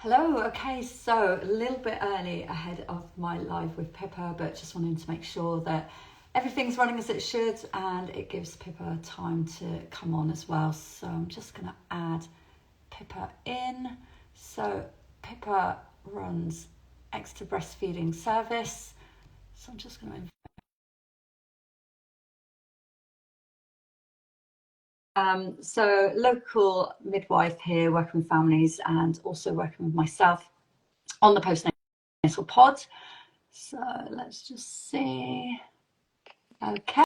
Hello, okay, so a little bit early ahead of my live with Pippa, but just wanting to make sure that everything's running as it should and it gives Pippa time to come on as well. So I'm just going to add Pippa in. So Pippa runs extra breastfeeding service. So I'm just going to so local midwife here working with families and also working with myself on the postnatal pod. So let's just see. Okay,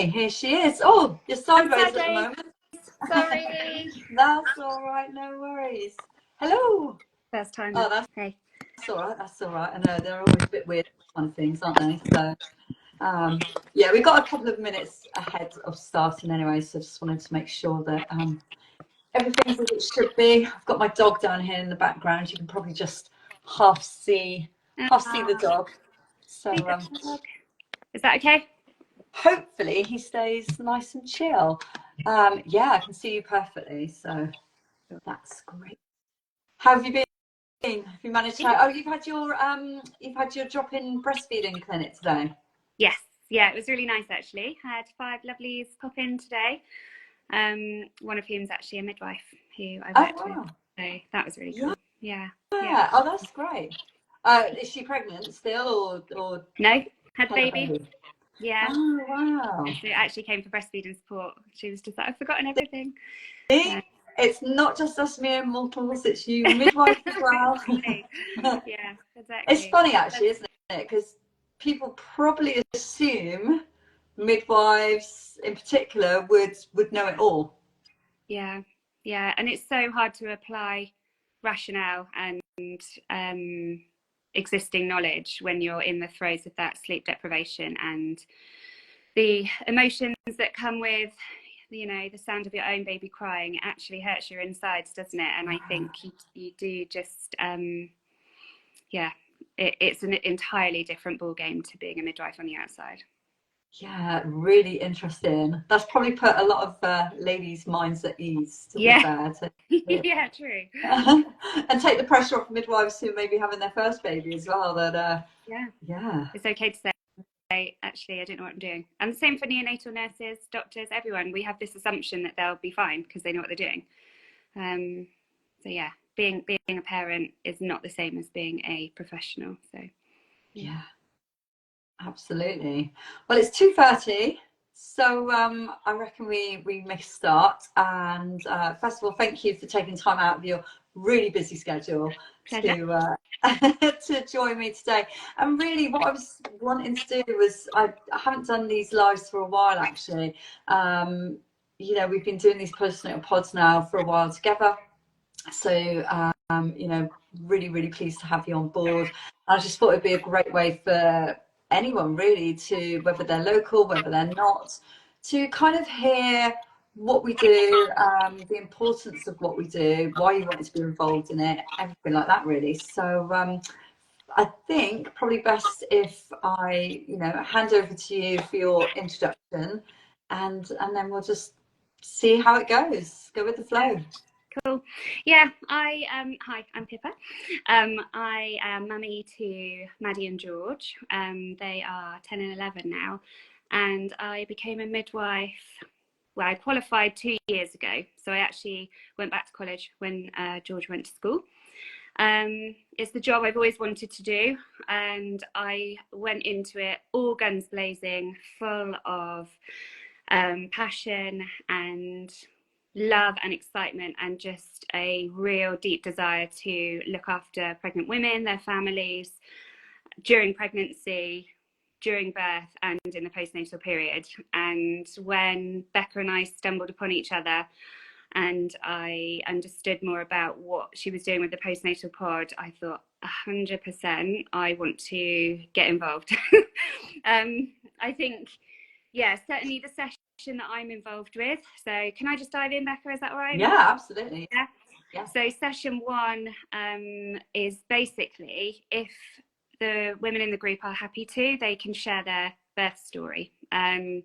here she is. Oh, you're sideways at the moment. Sorry. That's all right, no worries. Hello. First time. Oh, that's Hey. all right. That's all right. I know they're always a bit weird kind of things, aren't they? So, yeah, we've got a couple of minutes ahead of starting anyway. So just wanted to make sure that everything's as it should be. I've got my dog down here in the background. You can probably just half see the dog. So Is that okay? hopefully he stays nice and chill. Yeah, I can see you perfectly, so that's great. How have you been? Have you managed to? Oh, you've had your drop-in breastfeeding clinic today. Yes. Yeah, it was really nice actually. Had 5 lovelies pop in today. One of whom's actually a midwife who I worked with. So that was really cool. Yeah. Yeah. Oh, that's great. Is she pregnant still, or no? Had baby. Yeah. Oh, wow. So it actually came for breastfeeding support. She was just like, I've forgotten everything. It's not just us mere mortals, it's you midwives as well. Yeah, exactly. It's funny actually, isn't it? Because people probably assume midwives in particular would know it all. Yeah, and it's so hard to apply rationale and existing knowledge when you're in the throes of that sleep deprivation and the emotions that come with, you know, the sound of your own baby crying. It actually hurts your insides, doesn't it? And I think you do just it's an entirely different ball game to being a midwife on the outside. Yeah, really interesting. That's probably put a lot of ladies' minds at ease, to be fair. Yeah, true. And take the pressure off midwives who may be having their first baby as well. That yeah, it's okay to say, actually, I don't know what I'm doing. And the same for neonatal nurses, doctors, everyone. We have this assumption that they'll be fine because they know what they're doing. So yeah, being a parent is not the same as being a professional. So yeah. Absolutely. Well, it's 2:30, so I reckon we may start. And first of all, thank you for taking time out of your really busy schedule to to join me today. And really, what I was wanting to do was I haven't done these lives for a while actually. You know, we've been doing these postnatal pods now for a while together. So you know, really pleased to have you on board. I just thought it'd be a great way for anyone really to, whether they're local, whether they're not, to kind of hear what we do, the importance of what we do, why you wanted to be involved in it, everything like that really. So I think probably best if I, you know, hand over to you for your introduction, and then we'll just see how it goes. Go with the flow. Cool. Yeah, hi, I'm Pippa. I am mummy to Maddie and George. They are 10 and 11 now, and I became a midwife. Well, I qualified 2 years ago, so I actually went back to college when George went to school. It's the job I've always wanted to do, and I went into it all guns blazing, full of passion and love and excitement, and just a real deep desire to look after pregnant women, their families, during pregnancy, during birth, and in the postnatal period. And when Becca and I stumbled upon each other and I understood more about what she was doing with the postnatal pod, I thought 100% I want to get involved. I think, yeah, certainly the session that I'm involved with. So can I just dive in, Becca? Is that all right? Yeah, absolutely. Yeah. So session 1 is basically, if the women in the group are happy to, they can share their birth story. And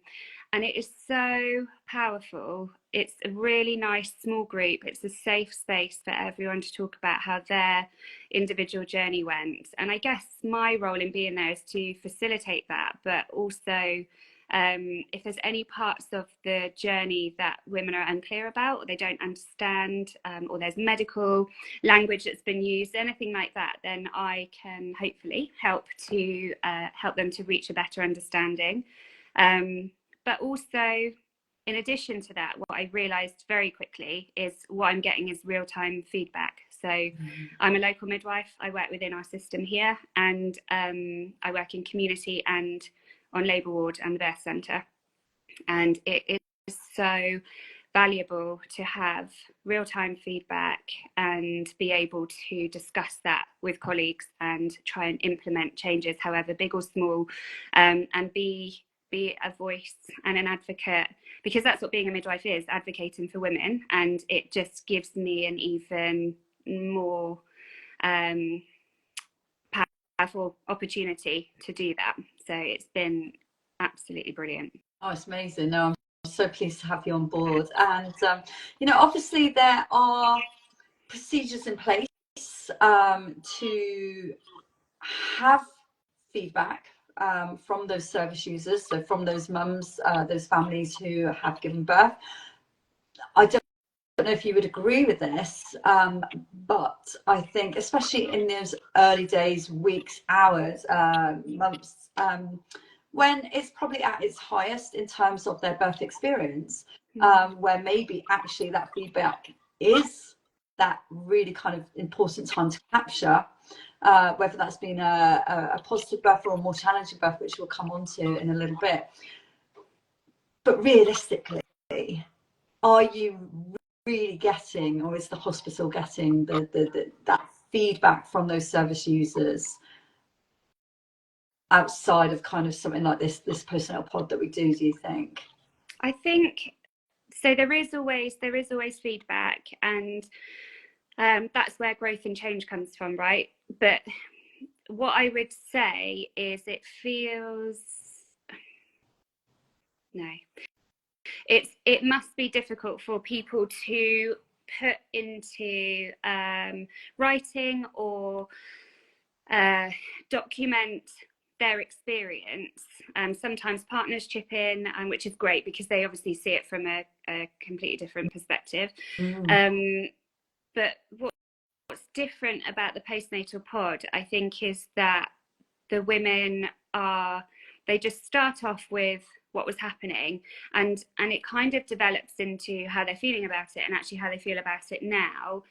it is so powerful it's a really nice small group. It's a safe space for everyone to talk about how their individual journey went. And I guess my role in being there is to facilitate that, but also if there's any parts of the journey that women are unclear about, or they don't understand, or there's medical language that's been used, anything like that, then I can hopefully help them to reach a better understanding. But also, in addition to that, what I realised very quickly is what I'm getting is real-time feedback. So I'm a local midwife. I work within our system here, and I work in community and on labour ward and the birth centre. And it is so valuable to have real-time feedback and be able to discuss that with colleagues and try and implement changes, however big or small, and be a voice and an advocate, because that's what being a midwife is, advocating for women. And it just gives me an even more powerful opportunity to do that. So it's been absolutely brilliant. Oh, it's amazing. No, I'm so pleased to have you on board. And you know, obviously there are procedures in place to have feedback from those service users, so from those mums, those families who have given birth. I don't know if you would agree with this, but I think especially in those early days, weeks, hours, months, when it's probably at its highest in terms of their birth experience, where maybe actually that feedback is that really kind of important time to capture, whether that's been a positive birth or a more challenging birth, which we'll come on to in a little bit. But realistically, are you really getting, or is the hospital getting that feedback from those service users outside of kind of something like this postnatal pod that we do you think? I think so. There is always feedback, and that's where growth and change comes from, right? But what I would say is it must be difficult for people to put into writing or document their experience. Sometimes partners chip in, which is great because they obviously see it from a completely different perspective. But what's different about the postnatal pod, I think, is that the women they just start off with what was happening, and it kind of develops into how they're feeling about it and actually how they feel about it now.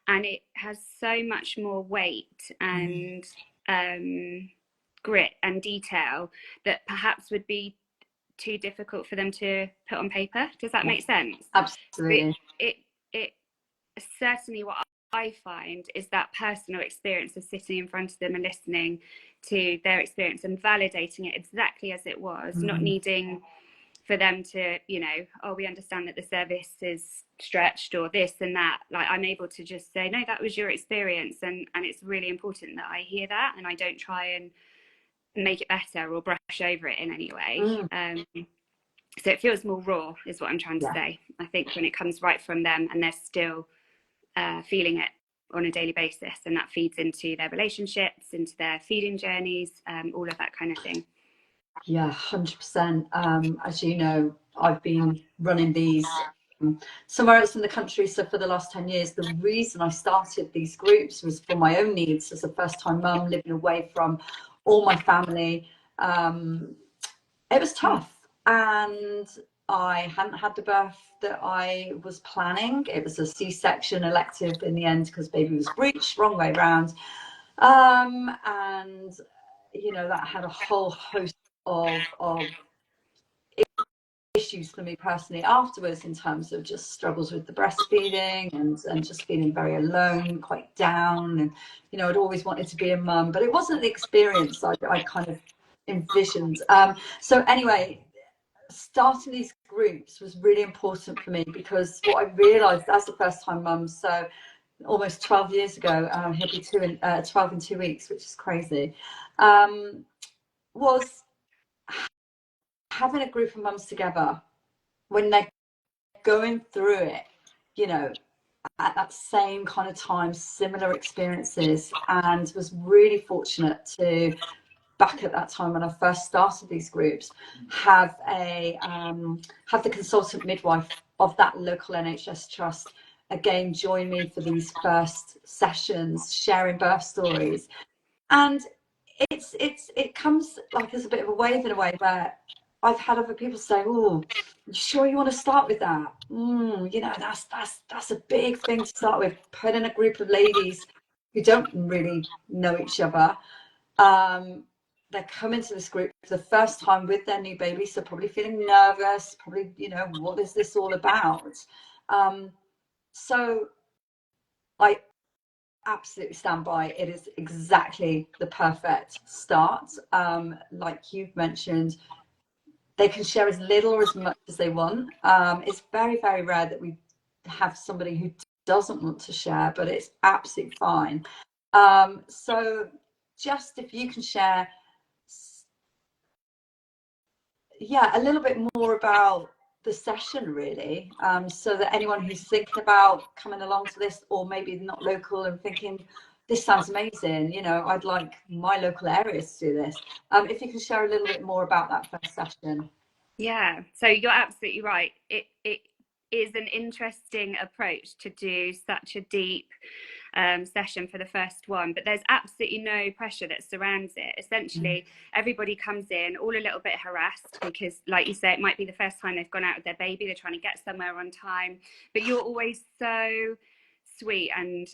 And it has so much more weight and grit and detail that perhaps would be too difficult for them to put on paper. Does that make sense? Absolutely. It certainly, what I find is that personal experience of sitting in front of them and listening to their experience and validating it exactly as it was, not needing for them to, you know, oh, we understand that the service is stretched or this and that. Like, I'm able to just say, no, that was your experience, and it's really important that I hear that and I don't try and make it better or brush over it in any way. So it feels more raw, is what I'm trying to say. I think when it comes right from them and they're still feeling it on a daily basis, and that feeds into their relationships, into their feeding journeys, all of that kind of thing. Yeah, 100%. As you know, I've been running these somewhere else in the country. So for the last 10 years, the reason I started these groups was for my own needs as a first-time mum living away from all my family. It was tough, and I hadn't had the birth that I was planning. It was a C-section elective in the end because baby was breached, wrong way round. And you know, that had a whole host of issues for me personally afterwards, in terms of just struggles with the breastfeeding and just feeling very alone, quite down. And you know, I'd always wanted to be a mum, but it wasn't the experience I kind of envisioned. So anyway, starting these groups was really important for me, because what I realized as a first-time mum, so almost 12 years ago, he'll be 12 in 2 weeks, which is crazy, was having a group of mums together when they're going through it, you know, at that same kind of time, similar experiences, and was really fortunate to, back at that time when I first started these groups, have the consultant midwife of that local NHS trust again join me for these first sessions, sharing birth stories. And it comes like as a bit of a wave in a way, where I've had other people say, "Oh, you sure you want to start with that? You know, that's a big thing to start with. Put in a group of ladies who don't really know each other. They're coming to this group for the first time with their new baby, so probably feeling nervous, probably, you know, what is this all about?" So I absolutely stand by. It is exactly the perfect start. Like you've mentioned, they can share as little or as much as they want. It's very, very rare that we have somebody who doesn't want to share, but it's absolutely fine. So just if you can share, a little bit more about the session, really, so that anyone who's thinking about coming along to this, or maybe not local and thinking, this sounds amazing, you know, I'd like my local areas to do this. If you can share a little bit more about that first session. Yeah, so you're absolutely right. It is an interesting approach to do such a deep session for the first one, but there's absolutely no pressure that surrounds it. Essentially, everybody comes in all a little bit harassed because, like you say, it might be the first time they've gone out with their baby, they're trying to get somewhere on time, but you're always so sweet and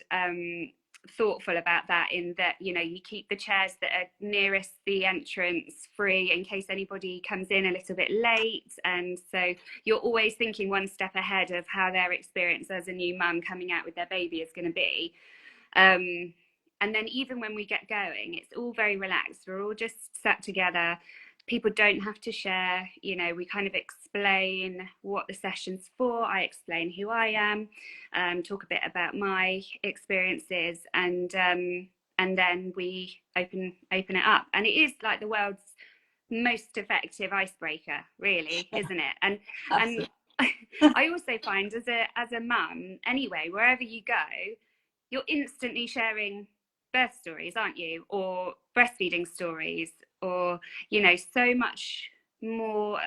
thoughtful about that, in that, you know, you keep the chairs that are nearest the entrance free in case anybody comes in a little bit late, and so you're always thinking one step ahead of how their experience as a new mum coming out with their baby is going to be. And then even when we get going, it's all very relaxed. We're all just sat together. People don't have to share, you know, we kind of explain what the session's for. I explain who I am, talk a bit about my experiences, and then we open it up. And it is like the world's most effective icebreaker, really, isn't it? And I also find as a mum, anyway, wherever you go, you're instantly sharing birth stories, aren't you? Or breastfeeding stories, or, you know, so much more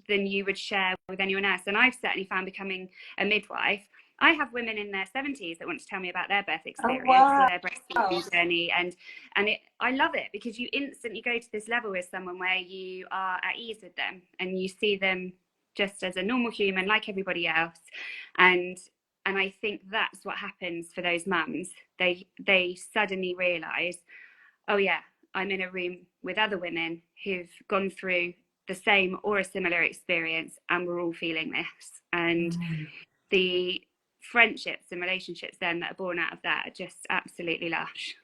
than you would share with anyone else. And I've certainly found, becoming a midwife, I have women in their 70s that want to tell me about their birth experience, or their breastfeeding journey, and I love it, because you instantly go to this level with someone where you are at ease with them and you see them just as a normal human like everybody else. And I think that's what happens for those mums. They suddenly realise, oh yeah, I'm in a room with other women who've gone through the same or a similar experience, and we're all feeling this. And the friendships and relationships then that are born out of that are just absolutely lush.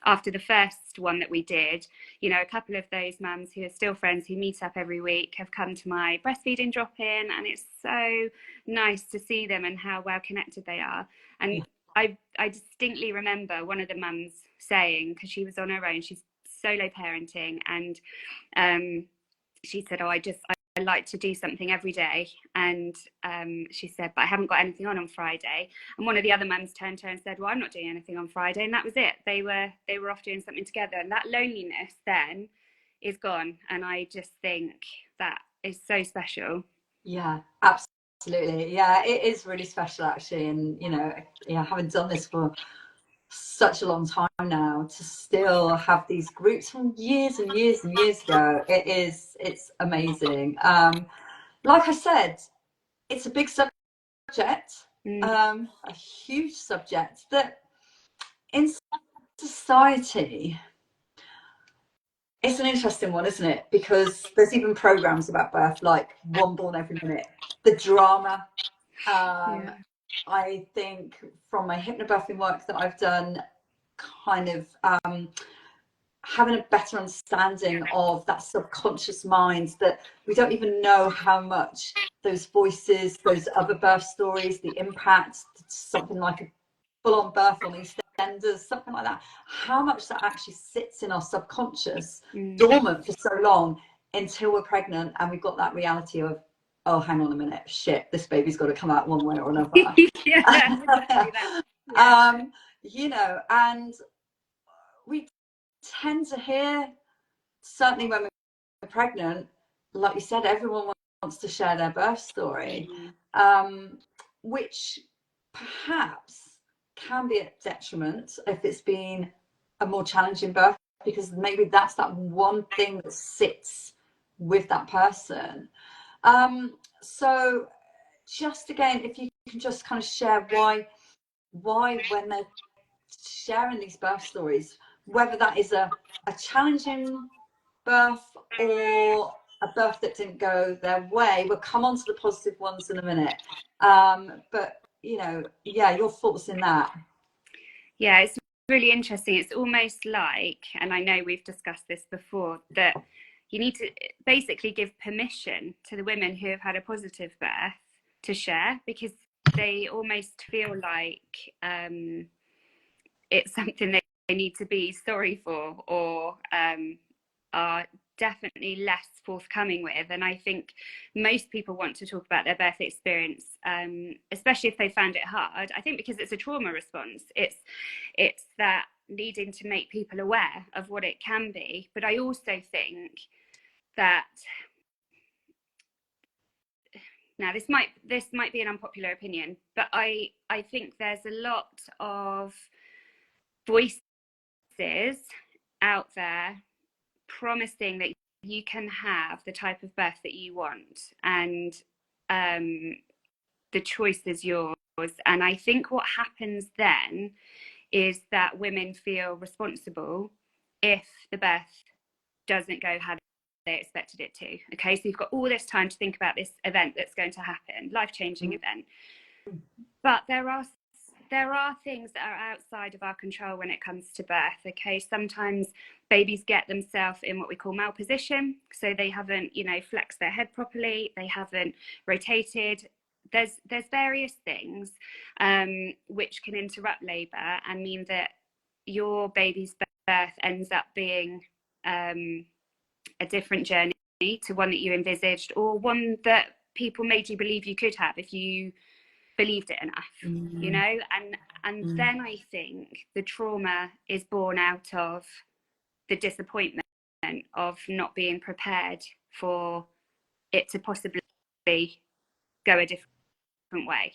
After the first one that we did, you know, a couple of those mums who are still friends, who meet up every week, have come to my breastfeeding drop-in, and it's so nice to see them and how well connected they are. And I distinctly remember one of the mums saying, because she was on her own, she's solo parenting, and she said, oh, I like to do something every day. And she said, but I haven't got anything on Friday. And one of the other mums turned to her and said, well, I'm not doing anything on Friday. And that was it. They were off doing something together. And that loneliness then is gone. And I just think that is so special. Yeah, absolutely. Yeah, it is really special, actually. And, you know, having done this for such a long time now, to still have these groups from years and years and years ago, it's amazing. Like I said, it's a big subject, a huge subject that in society, it's an interesting one, isn't it? Because there's even programs about birth, like One Born Every Minute, the drama. I think from my hypnobirthing work that I've done, kind of having a better understanding of that subconscious mind, that we don't even know how much those voices, those other birth stories, the impact, something like a full-on birth on EastEnders, something like that, how much that actually sits in our subconscious, dormant for so long, until we're pregnant and we've got that reality of, oh, hang on a minute, shit, this baby's got to come out one way or another. Yeah, exactly that. Yeah. You know, and we tend to hear, certainly when we're pregnant, like you said, everyone wants to share their birth story, which perhaps can be a detriment if it's been a more challenging birth, because maybe that's that one thing that sits with that person. So just again, if you can just kind of share why when they're sharing these birth stories, whether that is a challenging birth or a birth that didn't go their way. We'll come on to the positive ones in a minute. But, you know, yeah, your thoughts in that. Yeah, it's really interesting. It's almost like, and I know we've discussed this before, that you need to basically give permission to the women who have had a positive birth to share, because they almost feel like it's something they need to be sorry for, or are definitely less forthcoming with. And I think most people want to talk about their birth experience, especially if they found it hard. I think because it's a trauma response, it's that needing to make people aware of what it can be. But I also think that, now this might be an unpopular opinion, but I think there's a lot of voices out there promising that you can have the type of birth that you want, and the choice is yours. And I think what happens then is that women feel responsible if the birth doesn't go how they expected it to. Okay, so you've got all this time to think about this event that's going to happen, life-changing event, but there are things that are outside of our control when it comes to birth. Okay, sometimes babies get themselves in what we call malposition, so they haven't, you know, flexed their head properly, they haven't rotated. There's various things which can interrupt labour and mean that your baby's birth ends up being a different journey to one that you envisaged, or one that people made you believe you could have if you believed it enough, you know. And then I think the trauma is born out of the disappointment of not being prepared for it to possibly go a different way.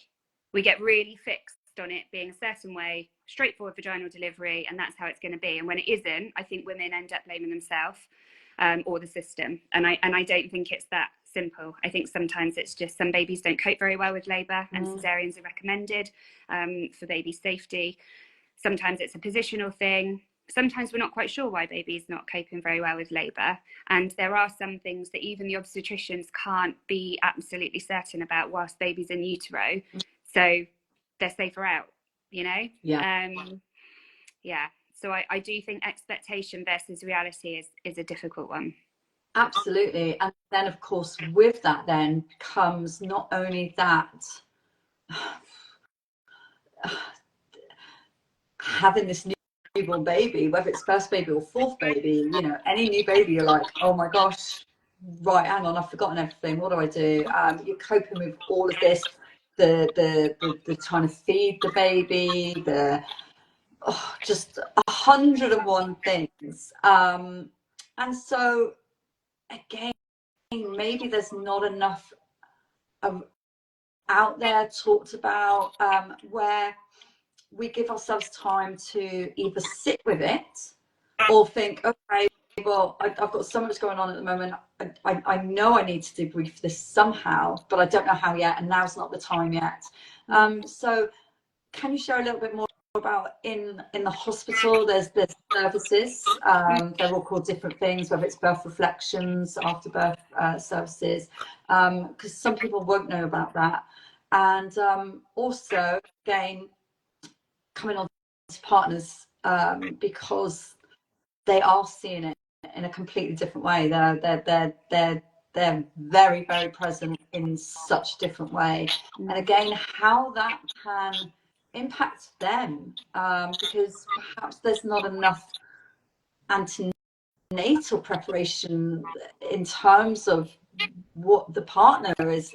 We get really fixed on it being a certain way, straightforward vaginal delivery, and that's how it's going to be. And when it isn't, I think women end up blaming themselves or the system. And I don't think it's that simple. I think sometimes it's just some babies don't cope very well with labour, and cesareans are recommended for baby safety. Sometimes it's a positional thing. Sometimes we're not quite sure why baby's not coping very well with labour, and there are some things that even the obstetricians can't be absolutely certain about whilst baby's in utero, so they're safer out, you know. So I do think expectation versus reality is a difficult one. Absolutely. And then of course with that then comes not only that having this newborn baby, whether it's first baby or fourth baby, you know, any new baby, you're like, oh my gosh, right, hang on, I've forgotten everything, what do I do? You're coping with all of this, the trying to feed the baby, just 101 things, and so again, maybe there's not enough out there talked about, where we give ourselves time to either sit with it or think, okay, well, I've got so much going on at the moment. I know I need to debrief this somehow, but I don't know how yet, and now's not the time yet. So can you share a little bit more about in the hospital? There's services, they're all called different things, whether it's birth reflections, after birth services, because some people won't know about that. And also again, coming on to partners, because they are seeing it in a completely different way. They're very, very present in such a different way. And again, how that can impact them, because perhaps there's not enough antenatal preparation in terms of what the partner is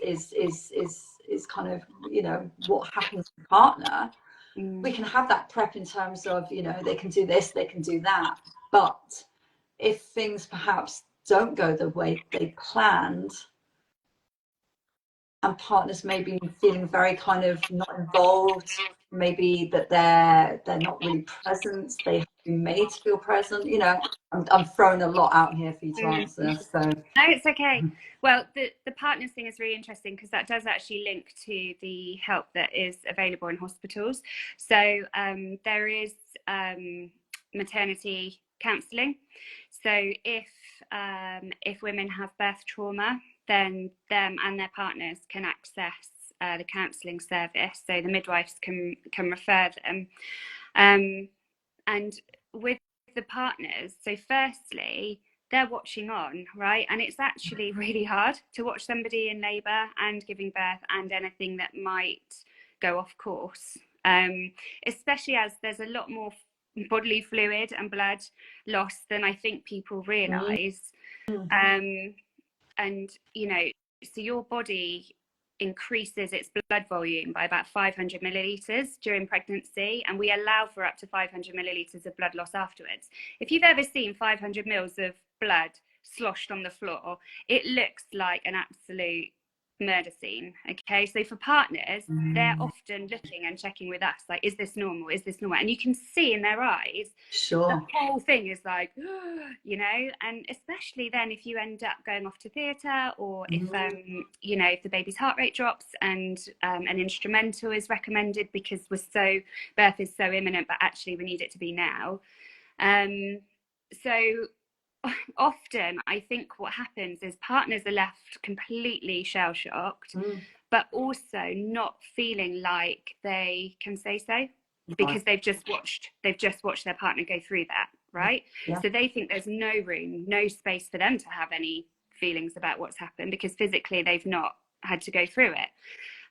kind of, you know, what happens to the partner. We can have that prep in terms of, you know, they can do this, they can do that. But if things perhaps don't go the way they planned, and partners maybe feeling very kind of not involved, maybe that they're not really present, they have been made to feel present, you know, I'm throwing a lot out here for you to answer, so no, it's okay. Well, the partners thing is really interesting because that does actually link to the help that is available in hospitals. So there is maternity counselling. So if women have birth trauma, then them and their partners can access the counselling service. So the midwives can refer them. And with the partners, so firstly, they're watching on, right? And it's actually really hard to watch somebody in labour and giving birth and anything that might go off course, especially as there's a lot more bodily fluid and blood loss than I think people realise. And, you know, so your body increases its blood volume by about 500 millilitres during pregnancy, and we allow for up to 500 millilitres of blood loss afterwards. If you've ever seen 500 mils of blood sloshed on the floor, it looks like an absolute murder scene. Okay, so for partners, they're often looking and checking with us, like, is this normal, is this normal? And you can see in their eyes, sure, the whole thing is like, you know, and especially then if you end up going off to theatre, or if you know, if the baby's heart rate drops and an instrumental is recommended because birth is so imminent, but actually we need it to be now. So often I think what happens is partners are left completely shell-shocked, but also not feeling like they can say so, because they've just watched their partner go through that, right? Yeah. So they think there's no room, no space for them to have any feelings about what's happened, because physically they've not had to go through it.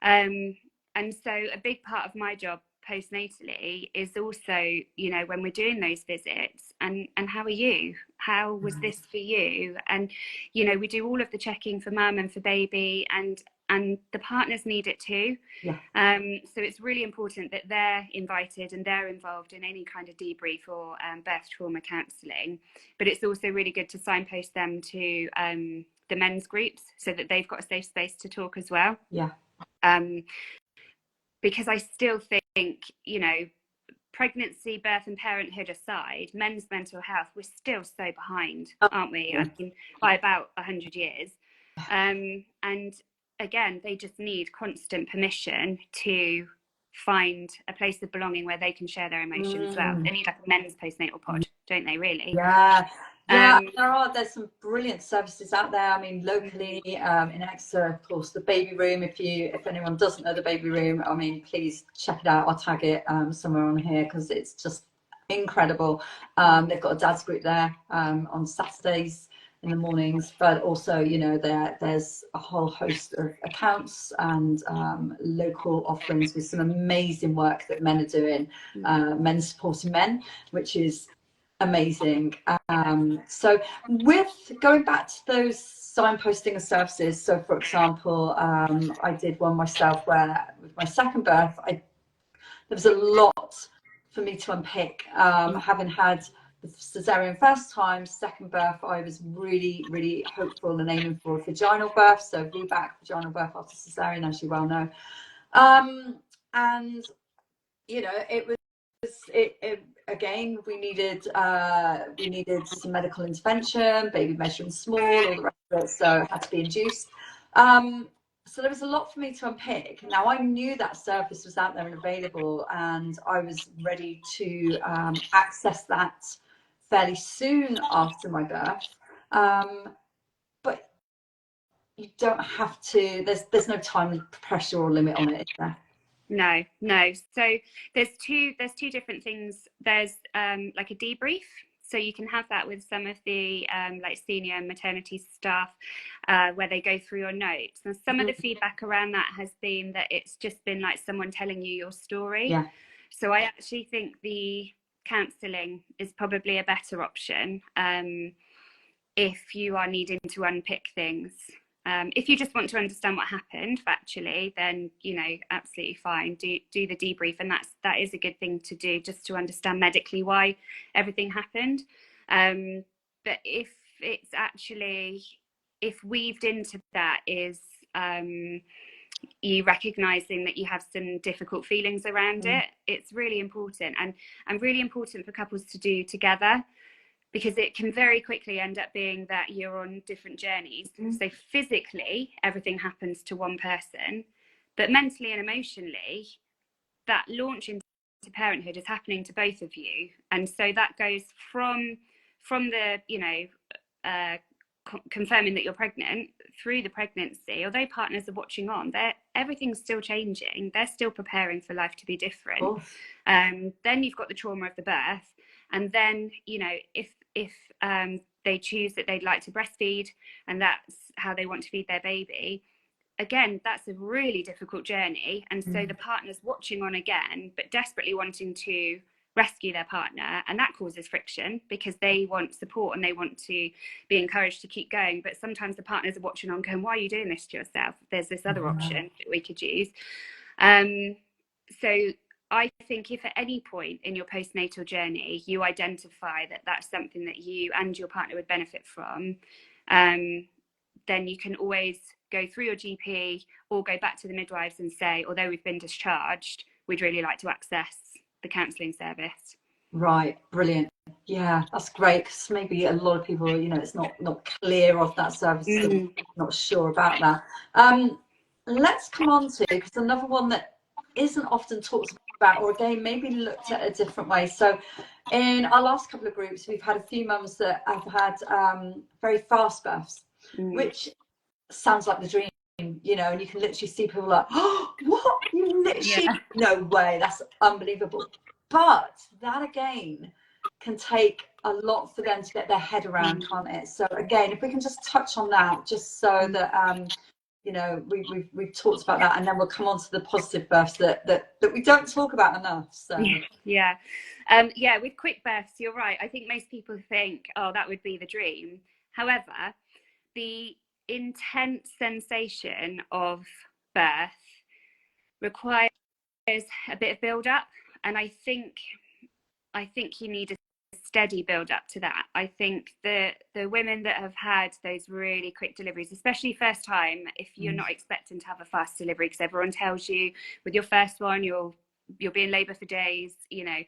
And so a big part of my job postnatally is also, you know, when we're doing those visits, and how are you? How was this for you? And, you know, we do all of the checking for mum and for baby, and the partners need it too. Yeah. So it's really important that they're invited and they're involved in any kind of debrief or birth trauma counselling. But it's also really good to signpost them to the men's groups, so that they've got a safe space to talk as well. Yeah. Because I still think, you know, pregnancy, birth and parenthood aside, men's mental health, we're still so behind, aren't we? I mean, by about 100 years. And again, they just need constant permission to find a place of belonging where they can share their emotions as well. They need like a men's postnatal pod, don't they, really? Yeah. There's some brilliant services out there. I mean, locally in Exeter, of course, the baby room. If anyone doesn't know the baby room, I mean, please check it out. I'll tag it somewhere on here because it's just incredible. They've got a dad's group there on Saturdays in the mornings, but also, you know, there's a whole host of accounts and local offerings with some amazing work that men are doing, men supporting men, which is amazing. So with going back to those signposting of services, so for example, I did one myself where with my second birth, there was a lot for me to unpick. Having had the cesarean first time, second birth, I was really, really hopeful and aiming for a vaginal birth, so VBAC, vaginal birth after cesarean, as you well know. And you know, again, we needed some medical intervention, baby measuring small, all the rest of it, so it had to be induced. So there was a lot for me to unpick. Now, I knew that service was out there and available, and I was ready to access that fairly soon after my birth. But you don't have to, there's no time pressure or limit on it, is there? No. So there's two different things. There's like a debrief. So you can have that with some of the like senior maternity staff where they go through your notes. And some of the feedback around that has been that it's just been like someone telling you your story. Yeah. So I actually think the counselling is probably a better option if you are needing to unpick things. If you just want to understand what happened factually, then, you know, absolutely fine. Do the debrief, and that is a good thing to do, just to understand medically why everything happened. But if it's actually, if weaved into that is you recognizing that you have some difficult feelings around it, it's really important, and really important for couples to do together, because it can very quickly end up being that you're on different journeys. So physically, everything happens to one person, but mentally and emotionally, that launch into parenthood is happening to both of you. And so that goes from the, you know, confirming that you're pregnant through the pregnancy. Although partners are watching on, everything's still changing. They're still preparing for life to be different. Then you've got the trauma of the birth, and then, you know, if they choose that they'd like to breastfeed and that's how they want to feed their baby, again, that's a really difficult journey. And so the partner's watching on again, but desperately wanting to rescue their partner, and that causes friction because they want support and they want to be encouraged to keep going. But sometimes the partners are watching on going, why are you doing this to yourself? There's this other option that we could use. So I think if at any point in your postnatal journey you identify that that's something that you and your partner would benefit from, then you can always go through your GP or go back to the midwives and say, although we've been discharged, we'd really like to access the counselling service. Right, brilliant. Yeah, that's great, because maybe a lot of people, you know, it's not clear of that service, so not sure about that. Let's come on to, because another one that isn't often talked about, or again maybe looked at a different way. So in our last couple of groups, we've had a few mums that have had very fast births, which sounds like the dream, you know, and you can literally see people like, oh, what, you literally, no way, that's unbelievable. But that again can take a lot for them to get their head around, can't it? So again, if we can just touch on that, just so that you know, we've talked about that, and then we'll come on to the positive births that we don't talk about enough. So yeah, with quick births, you're right. I think most people think, oh, that would be the dream. However, the intense sensation of birth requires a bit of build up, and I think you need a steady build up to that. I think the women that have had those really quick deliveries, especially first time, if you're not expecting to have a fast delivery, because everyone tells you with your first one you'll be in labour for days, you know,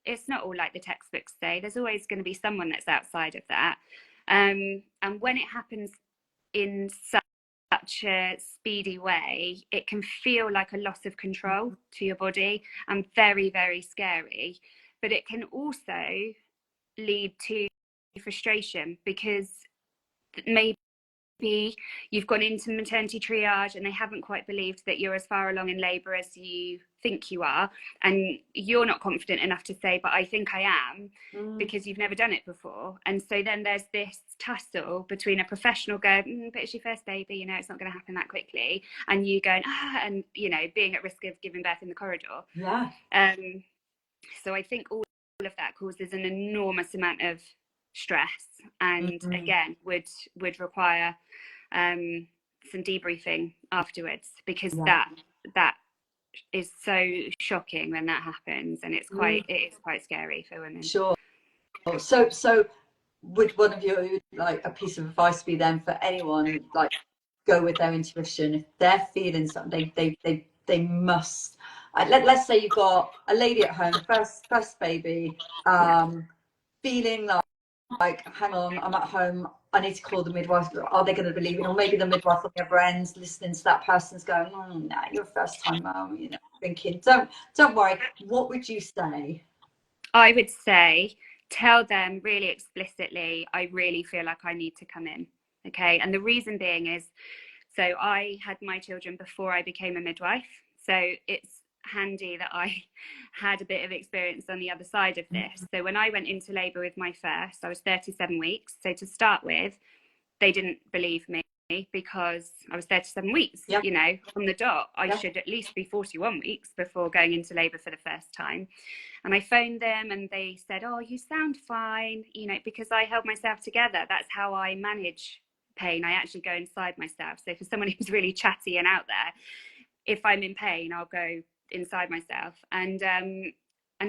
it's not all like the textbooks say. There's always going to be someone that's outside of that, and when it happens in such a speedy way, it can feel like a loss of control to your body and very, very scary. But it can also lead to frustration, because maybe you've gone into maternity triage and they haven't quite believed that you're as far along in labour as you think you are, and you're not confident enough to say, but I think I am, because you've never done it before. And so then there's this tussle between a professional going, but it's your first baby, you know, it's not going to happen that quickly, and you going, and, you know, being at risk of giving birth in the corridor. So I think all of that causes an enormous amount of stress, and again would require some debriefing afterwards, because that is so shocking when that happens, and it is quite scary for women. Sure. So would one of you, like, a piece of advice be then for anyone, like, go with their intuition? If they're feeling something, they must, let's say you've got a lady at home, first baby, feeling like, hang on, I'm at home, I need to call the midwife. Are they going to believe it? Or maybe the midwife on the other end listening to that person's going, no, you're a first time mum, you know, thinking, don't worry. What would you say? I would say, tell them really explicitly, I really feel like I need to come in. Okay. And the reason being is, so I had my children before I became a midwife. So it's handy that I had a bit of experience on the other side of this. So when I went into labour with my first, I was 37 weeks. So to start with, they didn't believe me, because I was 37 weeks, you know, from the dot. I should at least be 41 weeks before going into labour for the first time. And I phoned them and they said, oh, you sound fine, you know, because I held myself together. That's how I manage pain, I actually go inside myself. So for someone who's really chatty and out there, if I'm in pain, I'll go inside myself. And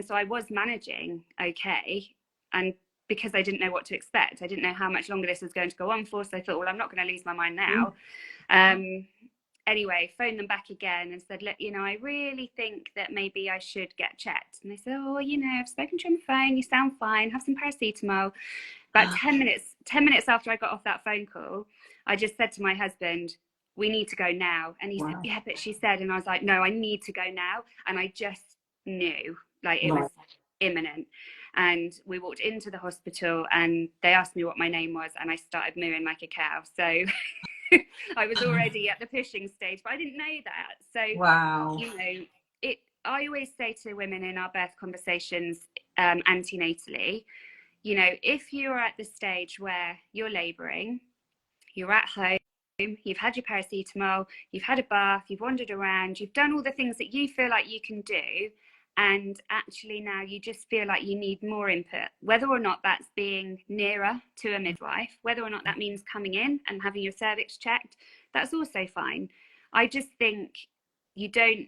so I was managing okay, and because I didn't know what to expect, I didn't know how much longer this was going to go on for. So I thought, well, I'm not going to lose my mind now. Anyway, phoned them back again and said, look, you know, I really think that maybe I should get checked. And they said, oh, you know, I've spoken to you on the phone, you sound fine, have some paracetamol. About 10 minutes after I got off that phone call, I just said to my husband, we need to go now. And he said, yeah, but she said, and I was like, no, I need to go now. And I just knew, like, it was imminent. And we walked into the hospital and they asked me what my name was, and I started mooing like a cow. So I was already at the pushing stage, but I didn't know that. So, you know, I always say to women in our birth conversations, antenatally, you know, if you're at the stage where you're labouring, you're at home, you've had your paracetamol, you've had a bath, you've wandered around, you've done all the things that you feel like you can do, and actually now you just feel like you need more input, whether or not that's being nearer to a midwife, whether or not that means coming in and having your cervix checked, that's also fine. I just think you don't,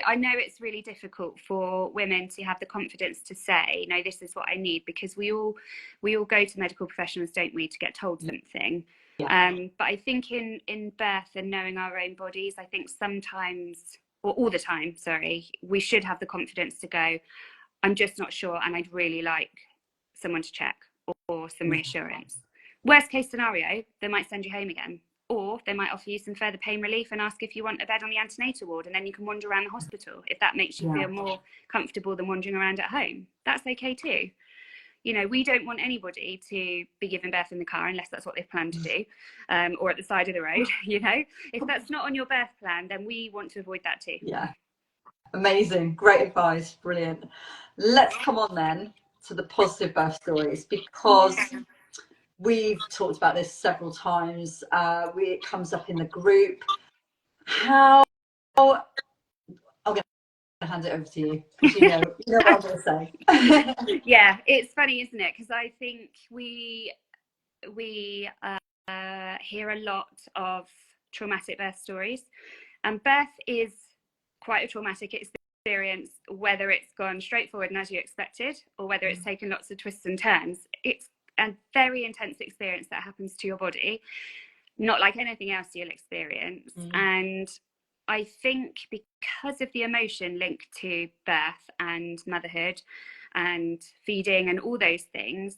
I know it's really difficult for women to have the confidence to say, no, this is what I need, because we all go to medical professionals, don't we, to get told something. But I think in birth and knowing our own bodies, I think sometimes, or all the time, sorry, we should have the confidence to go, I'm just not sure, and I'd really like someone to check or some reassurance. Worst case scenario, they might send you home again, or they might offer you some further pain relief and ask if you want a bed on the antenatal ward, and then you can wander around the hospital if that makes you feel more comfortable than wandering around at home. That's okay too. You know, we don't want anybody to be giving birth in the car unless that's what they've planned to do, or at the side of the road. You know, if that's not on your birth plan, then we want to avoid that too. Yeah, amazing, great advice, brilliant. Let's come on then to the positive birth stories, because we've talked about this several times. It comes up in the group. I'm going to hand it over to you, because you know what I'm going to say. Yeah, it's funny, isn't it? Because I think we hear a lot of traumatic birth stories, and birth is quite a traumatic experience, whether it's gone straightforward and as you expected, or whether it's taken lots of twists and turns. It's a very intense experience that happens to your body, not like anything else you'll experience. And I think because of the emotion linked to birth and motherhood and feeding and all those things,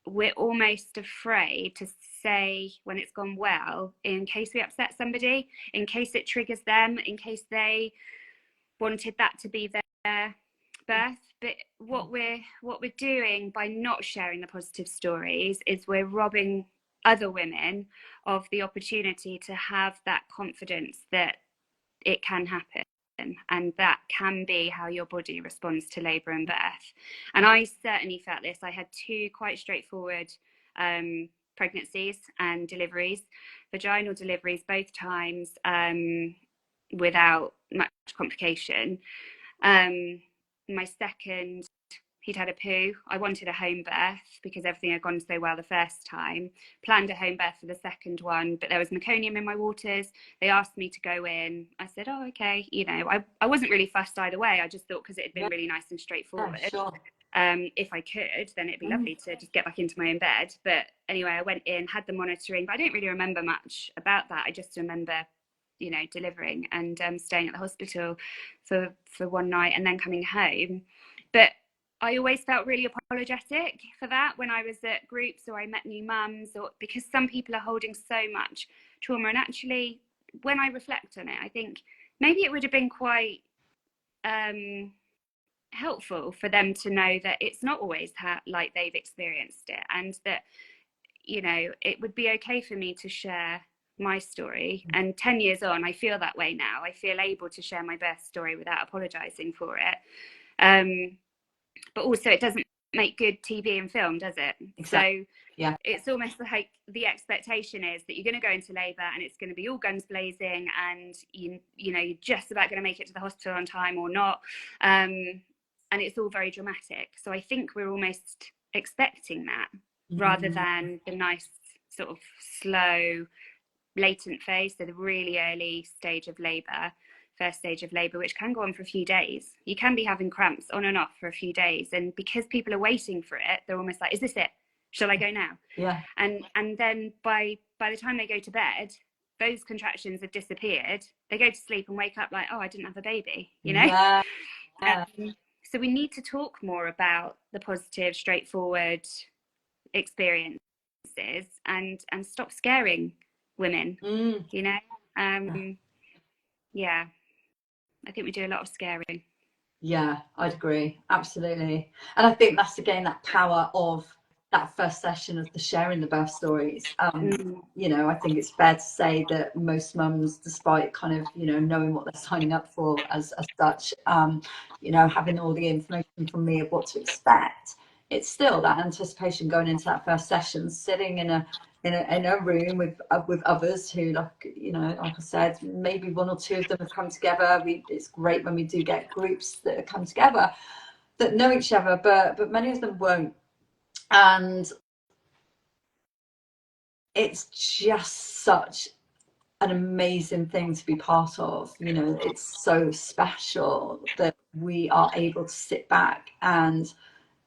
we're almost afraid to say when it's gone well, in case we upset somebody, in case it triggers them, in case they wanted that to be their birth. But what we're doing by not sharing the positive stories is we're robbing other women of the opportunity to have that confidence that it can happen, and that can be how your body responds to labour and birth. And I certainly felt this. I had two quite straightforward pregnancies and deliveries, vaginal deliveries both times, without much complication. My second, he'd had a poo. I wanted a home birth because everything had gone so well the first time. Planned a home birth for the second one, but there was meconium in my waters. They asked me to go in. I said, oh, okay. You know, I wasn't really fussed either way. I just thought because it had been really nice and straightforward. Sure. If I could, then it'd be lovely to just get back into my own bed. But anyway, I went in, had the monitoring, but I don't really remember much about that. I just remember, you know, delivering and staying at the hospital for one night and then coming home. But I always felt really apologetic for that when I was at groups or I met new mums, or because some people are holding so much trauma. And actually, when I reflect on it, I think maybe it would have been quite helpful for them to know that it's not always like they've experienced it, and that, you know, it would be okay for me to share my story. And 10 years on, I feel that way now. I feel able to share my birth story without apologizing for it. But also it doesn't make good TV and film, does it? Exactly. So yeah, it's almost like the expectation is that you're going to go into labour and it's going to be all guns blazing, and you know you're just about going to make it to the hospital on time or not, and it's all very dramatic. So I think we're almost expecting that rather than the nice sort of slow latent phase, so the really early stage of labour, first stage of labour, which can go on for a few days. You can be having cramps on and off for a few days, and because people are waiting for it, they're almost like, is this it? Shall I go now? Yeah. And then by the time they go to bed, those contractions have disappeared. They go to sleep and wake up like, oh, I didn't have a baby, you know? Yeah. So we need to talk more about the positive, straightforward experiences and stop scaring women, you know? Yeah, I think we do a lot of scaring. Yeah, I'd agree. Absolutely. And I think that's again that power of that first session of the sharing the birth stories. You know, I think it's fair to say that most mums, despite kind of, you know, knowing what they're signing up for as such, you know, having all the information from me of what to expect, it's still that anticipation going into that first session, sitting in a room with others who, like, you know, like I said, maybe one or two of them have come together. It's great when we do get groups that come together that know each other, but many of them won't. And it's just such an amazing thing to be part of. You know, it's so special that we are able to sit back and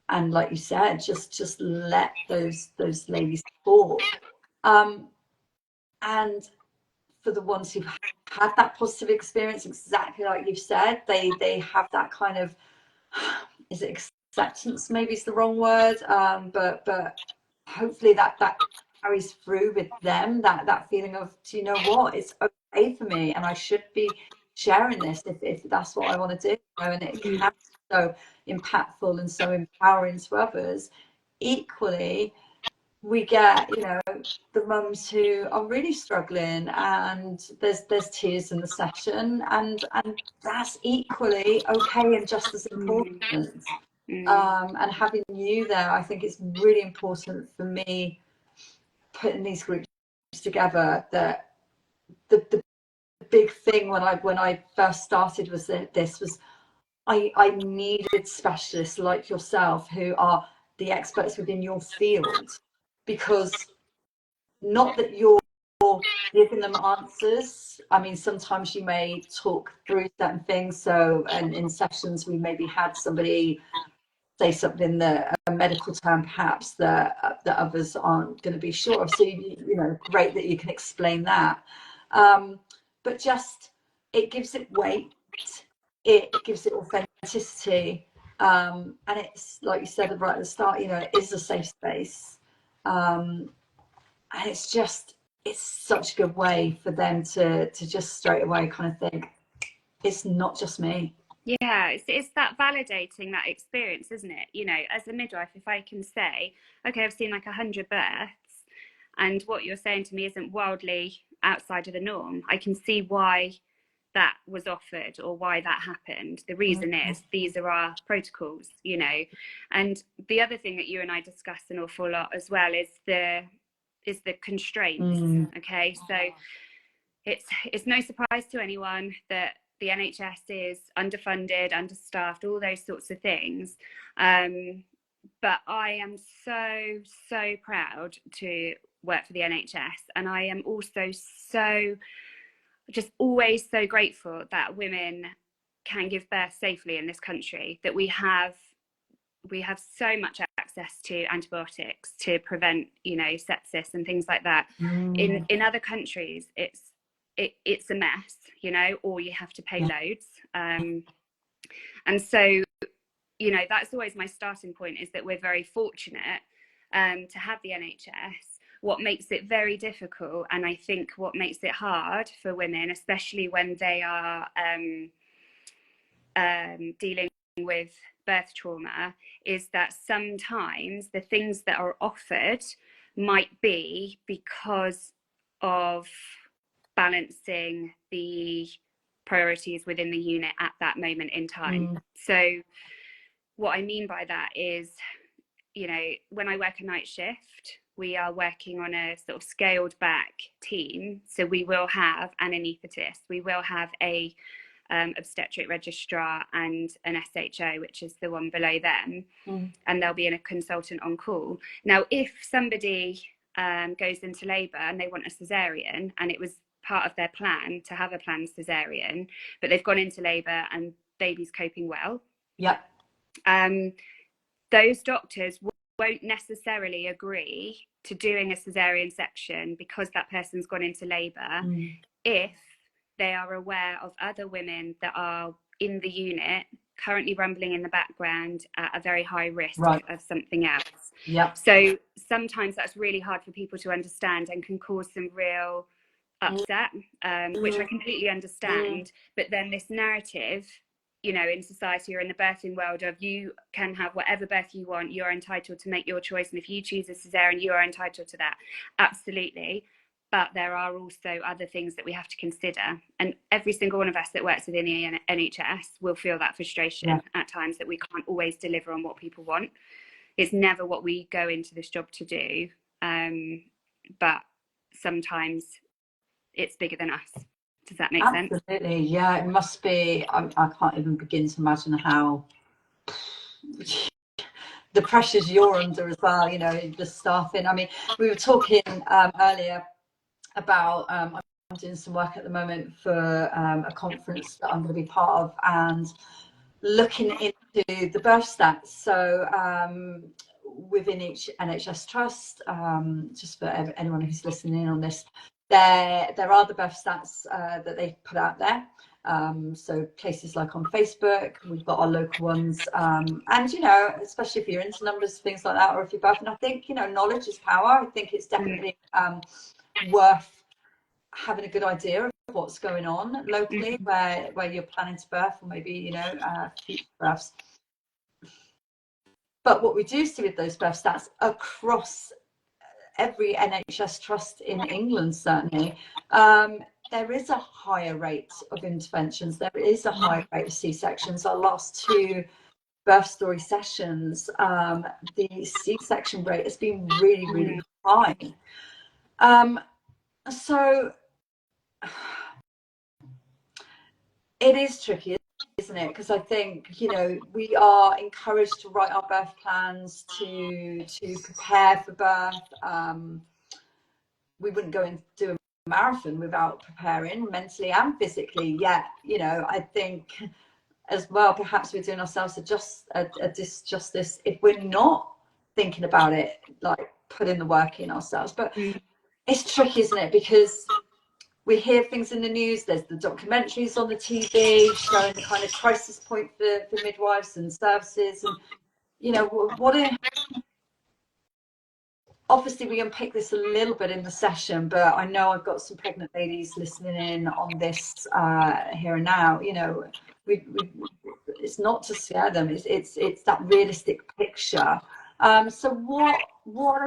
like you said, just let those ladies talk. And for the ones who've had that positive experience, exactly like you've said, they have that kind of, is it acceptance, maybe it's the wrong word, but hopefully that carries through with them, that feeling of, do you know what, it's okay for me and I should be sharing this if that's what I want to do, you know, and it can be so impactful and so empowering to others. Equally, we get, you know, the mums who are really struggling, and there's tears in the session, and that's equally okay and just as important. And having you there, I think it's really important for me putting these groups together. That the big thing when I first started was that this was, I needed specialists like yourself who are the experts within your field, because not that you're giving them answers. I mean, sometimes you may talk through certain things. So, and in sessions, we maybe had somebody say something that a medical term perhaps that others aren't going to be sure of. So, you know, great that you can explain that. But just, it gives it weight. It gives it authenticity. And it's, like you said right at the start, you know, it is a safe space. And it's just, it's such a good way for them to just straight away kind of think, it's not just me. Yeah, it's that validating that experience, isn't it? You know, as a midwife, if I can say, okay, I've seen like 100 births, and what you're saying to me isn't wildly outside of the norm, I can see why that was offered or why that happened. The reason is these are our protocols, you know. And the other thing that you and I discuss an awful lot as well is the constraints. Okay, so it's no surprise to anyone that the NHS is underfunded, understaffed, all those sorts of things. But I am so proud to work for the NHS, and I am also so just always so grateful that women can give birth safely in this country, that we have so much access to antibiotics to prevent, you know, sepsis and things like that. In other countries, it's a mess, you know, or you have to pay loads. And so, you know, that's always my starting point, is that we're very fortunate to have the NHS. What makes it very difficult, and I think what makes it hard for women, especially when they are dealing with birth trauma, is that sometimes the things that are offered might be because of balancing the priorities within the unit at that moment in time. So what I mean by that is, you know, when I work a night shift, we are working on a sort of scaled back team. So we will have an anaesthetist, we will have a obstetric registrar and an SHO, which is the one below them, and there'll be a consultant on call. Now, if somebody goes into labour and they want a cesarean, and it was part of their plan to have a planned cesarean, but they've gone into labour and baby's coping well. Yeah. Those doctors won't necessarily agree to doing a cesarean section because that person's gone into labour if they are aware of other women that are in the unit currently rumbling in the background at a very high risk of something else. Yeah. So sometimes that's really hard for people to understand and can cause some real upset, which I completely understand. But then this narrative, you know, in society or in the birthing world of you can have whatever birth you want, you're entitled to make your choice, and if you choose a cesarean, you are entitled to that. Absolutely. But there are also other things that we have to consider, and every single one of us that works within the NHS will feel that frustration at times, that we can't always deliver on what people want. It's never what we go into this job to do, but sometimes it's bigger than us. Does that make sense? Absolutely, yeah. It must be. I can't even begin to imagine how the pressures you're under as well. You know, the staffing. I mean, we were talking earlier about. I'm doing some work at the moment for a conference that I'm going to be part of, and looking into the birth stats. So within each NHS trust, just for anyone who's listening on this, there are the birth stats that they put out there. So places like on Facebook, we've got our local ones, and you know, especially if you're into numbers, things like that, or if you're birthing, I think, you know, knowledge is power. I think it's definitely worth having a good idea of what's going on locally where you're planning to birth, or maybe, you know, future births. But what we do see with those birth stats across every NHS trust in England, certainly, there is a higher rate of interventions. There is a higher rate of C-sections. Our last 2 birth story sessions, the C-section rate has been really, really high. So it is tricky, isn't it? Because I think, you know, we are encouraged to write our birth plans, to prepare for birth. We wouldn't go and do a marathon without preparing mentally and physically. Yet, you know, I think as well, perhaps we're doing ourselves a disjustice if we're not thinking about it, like putting the work in ourselves. But it's tricky, isn't it? Because we hear things in the news, there's the documentaries on the TV showing the kind of crisis point for midwives and services, and you know, obviously we unpick this a little bit in the session, but I know I've got some pregnant ladies listening in on this here and now. You know, it's not to scare them, it's that realistic picture. So what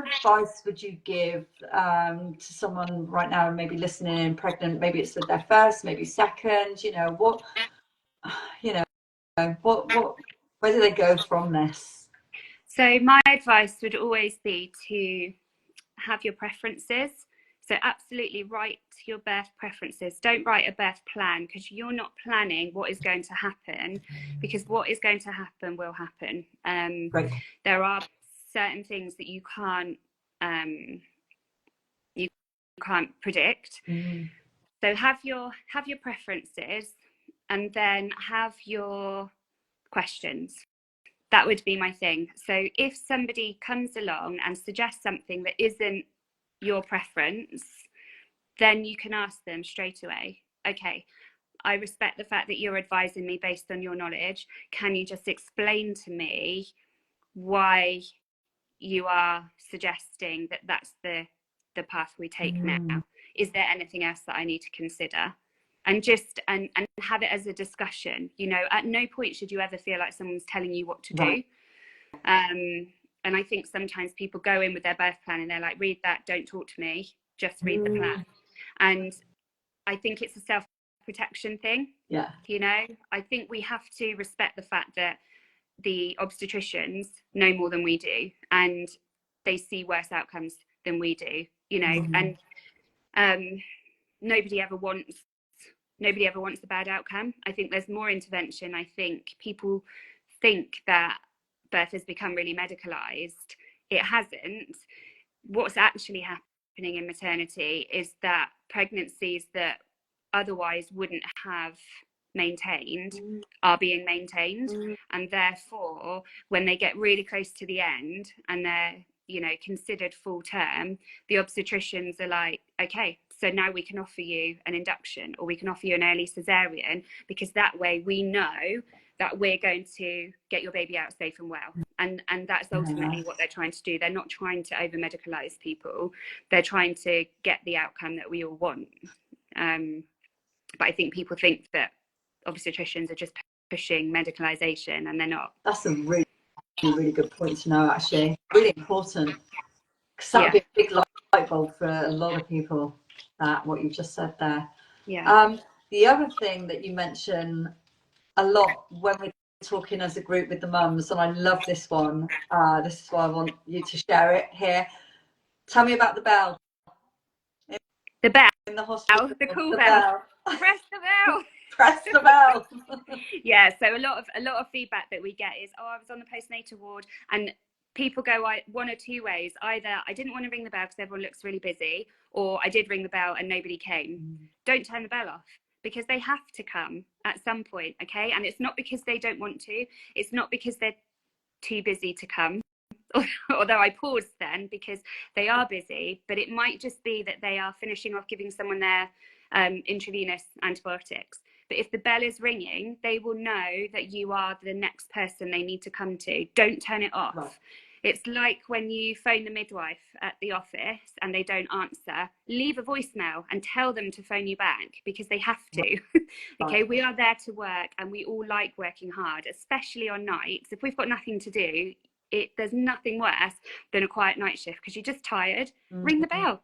advice would you give to someone right now, maybe listening in, pregnant, maybe it's with their first, maybe second, you know, where do they go from this? So my advice would always be to have your preferences. So absolutely write your birth preferences. Don't write a birth plan, because you're not planning what is going to happen, because what is going to happen will happen. Right. There are certain things that you can't predict. So have your preferences, and then have your questions. That would be my thing. So if somebody comes along and suggests something that isn't your preference, then you can ask them straight away, okay, I respect the fact that you're advising me based on your knowledge. Can you just explain to me why you are suggesting that that's the path we take now? Is there anything else that I need to consider? And just and have it as a discussion. You know, at no point should you ever feel like someone's telling you what to do. And I think sometimes people go in with their birth plan and they're like, read that, don't talk to me, just read the plan. And I think it's a self-protection thing. Yeah. You know, I think we have to respect the fact that the obstetricians know more than we do, and they see worse outcomes than we do, you know, and nobody ever wants a bad outcome. I think there's more intervention. I think people think that birth has become really medicalized. It hasn't. what's actually happening in maternity is that pregnancies that otherwise wouldn't have maintained are being maintained, and therefore when they get really close to the end and they're, you know, considered full term, the obstetricians are like, okay, so now we can offer you an induction, or we can offer you an early cesarean, because that way we know that we're going to get your baby out safe and well. And that's ultimately what they're trying to do. They're not trying to over medicalize people, they're trying to get the outcome that we all want. But I think people think that obstetricians are just pushing medicalisation, and they're not. That's a really, really good point to know, actually. Really important. Because that would be a big light bulb for a lot of people, that what you've just said there. Yeah. The other thing that you mention a lot when we're talking as a group with the mums, and I love this one, this is why I want you to share it here. Tell me about the bell. The bell. In the hospital. The cool bell. Press the bell. Press the bell. Yeah, so a lot of feedback that we get is, oh, I was on the postnatal ward, and people go one or two ways. Either I didn't want to ring the bell because everyone looks really busy, or I did ring the bell and nobody came. Don't turn the bell off, because they have to come at some point, okay? And it's not because they don't want to, it's not because they're too busy to come, although I paused then because they are busy, but it might just be that they are finishing off giving someone their intravenous antibiotics. But if the bell is ringing, they will know that you are the next person they need to come to. Don't turn it off. Right. It's like when you phone the midwife at the office and they don't answer, leave a voicemail and tell them to phone you back, because they have to. Okay, we are there to work, and we all like working hard, especially on nights. If we've got nothing to do, there's nothing worse than a quiet night shift, because you're just tired. Ring the bell.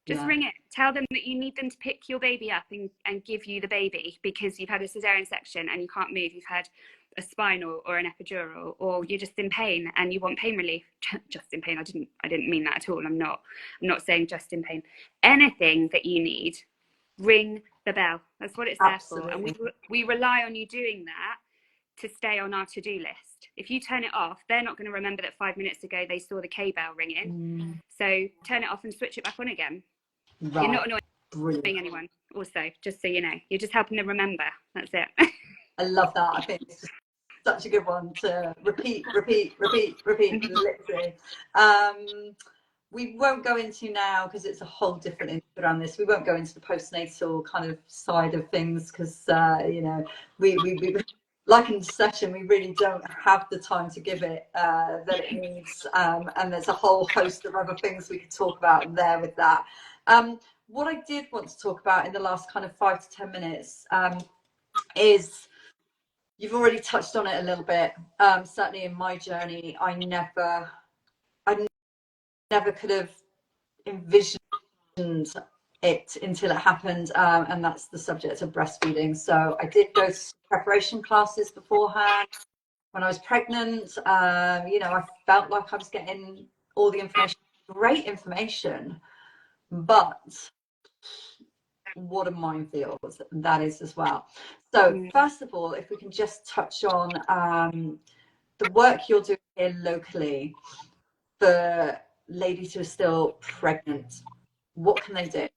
Just ring it. Tell them that you need them to pick your baby up and give you the baby because you've had a cesarean section and you can't move. You've had a spinal or an epidural, or you're just in pain and you want pain relief. Just in pain. I didn't mean that at all. I'm not saying just in pain. Anything that you need, ring the bell. That's what it's there for. And we rely on you doing that to stay on our to-do list. If you turn it off, they're not going to remember that 5 minutes ago they saw the K bell ringing. So turn it off and switch it back on again. Right. You're not annoying anyone, also, just so you know. You're just helping them remember. That's it. I love that. I think it's just such a good one to repeat, literally. We won't go into now, because it's a whole different intro around this. We won't go into the postnatal kind of side of things, because, you know, we like in the session, we really don't have the time to give it that it needs. And there's a whole host of other things we could talk about there with that. What I did want to talk about in the last kind of 5 to 10 minutes is, you've already touched on it a little bit. Certainly in my journey, I never could have envisioned it until it happened, and that's the subject of breastfeeding. So I did go to preparation classes beforehand when I was pregnant. You know, I felt like I was getting all the information, great information, but what a minefield that is as well. So first of all, if we can just touch on the work you're doing here locally for ladies who are still pregnant, what can they do?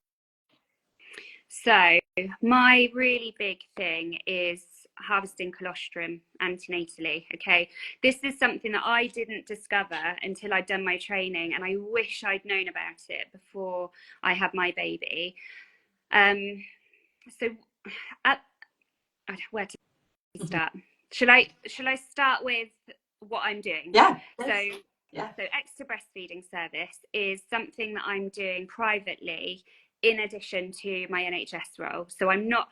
So my really big thing is harvesting colostrum antenatally. Okay, this is something that I didn't discover until I'd done my training, and I wish I'd known about it before I had my baby. So where to start? Shall I start with what I'm doing? Yeah. So extra breastfeeding service is something that I'm doing privately in addition to my NHS role. So I'm not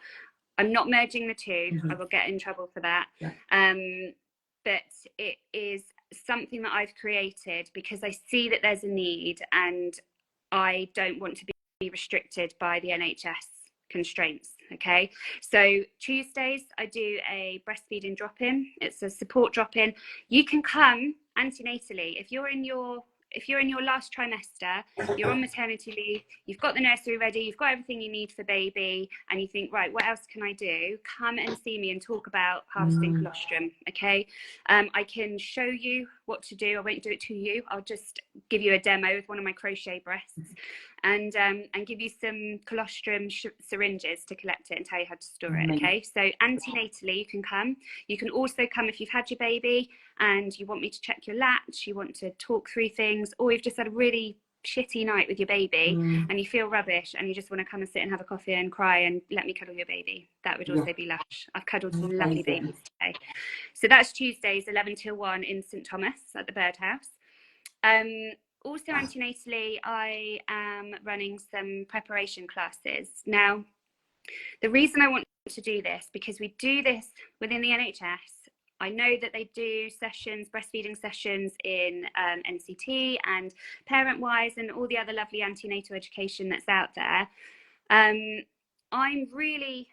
merging the two. I will get in trouble for that. But it is something that I've created because I see that there's a need, and I don't want to be restricted by the NHS constraints. Okay, so Tuesdays I do a breastfeeding drop-in. It's a support drop-in. You can come antenatally if you're in your if you're in your last trimester, you're on maternity leave, you've got the nursery ready, you've got everything you need for baby, and you think, right, what else can I do? Come and see me and talk about harvesting colostrum, okay? I can show you what to do. I won't do it to you. I'll just give you a demo with one of my crochet breasts, and give you some colostrum syringes to collect it and tell you how to store it, okay? So antenatally, you can come. You can also come if you've had your baby and you want me to check your latch, you want to talk through things, or you've just had a really shitty night with your baby and you feel rubbish and you just want to come and sit and have a coffee and cry and let me cuddle your baby. That would also be lush. I've cuddled some lovely babies today. So that's Tuesdays 11 till 1 in St Thomas at the Birdhouse. Also antenatally, I am running some preparation classes. Now, the reason I want to do this, because we do this within the NHS. I know that they do sessions, breastfeeding sessions in NCT and ParentWise and all the other lovely antenatal education that's out there. I'm really